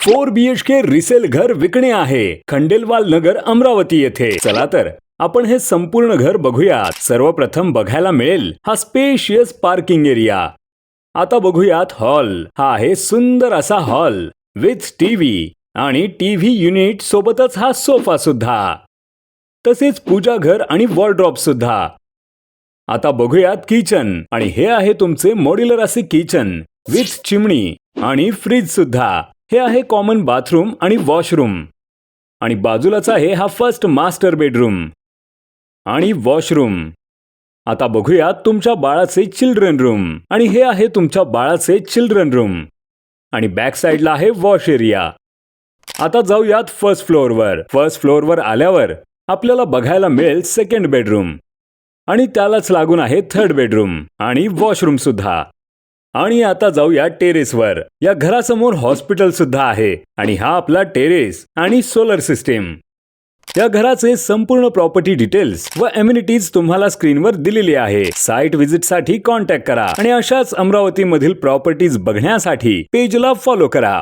4 BHK resale घर विकणे आहे खंडेलवाल नगर अमरावती येथे. चला तर आपण हे संपूर्ण घर बघूयात. सर्वप्रथम बघायला मिळेल हा स्पेशियस पार्किंग एरिया. आता बघूयात हॉल. हा आहे सुंदर असा हॉल विथ टीव्ही आणि टीव्ही युनिट सोबतच हा सोफा सुद्धा, तसेच पूजा घर आणि वॉर्डरोब सुद्धा. आता बघूयात किचन, आणि हे आहे तुमचे मॉड्युलर असे किचन विथ चिमणी आणि फ्रीज सुद्धा. हे आहे कॉमन बाथरूम आणि वॉशरूम, आणि बाजूलाच आहे हा फर्स्ट मास्टर बेडरूम आणि वॉशरूम. आता बघूयात तुमच्या बाळाचे चिल्ड्रन रूम, आणि हे आहे तुमच्या बाळाचे चिल्ड्रन रूम, आणि बॅक साइडला आहे वॉश एरिया. आता जाऊयात फर्स्ट फ्लोअरवर. फर्स्ट फ्लोअरवर आल्यावर आपल्याला बघायला मिळेल सेकंड बेडरूम, आणि त्यालाच लागून आहे थर्ड बेडरूम आणि वॉशरूम सुद्धा. आणि आता जाऊया टेरेसवर. या घरासमोर हॉस्पिटल सुद्धा आहे, आणि हा आपला टेरेस आणि सोलर सिस्टीम. या घराचे संपूर्ण प्रॉपर्टी डिटेल्स व एम्युनिटीज तुम्हाला स्क्रीनवर दिलेली आहे. साइट व्हिजिट साठी कॉन्टॅक्ट करा, आणि अशाच अमरावती मधील प्रॉपर्टीज बघण्यासाठी पेजला फॉलो करा.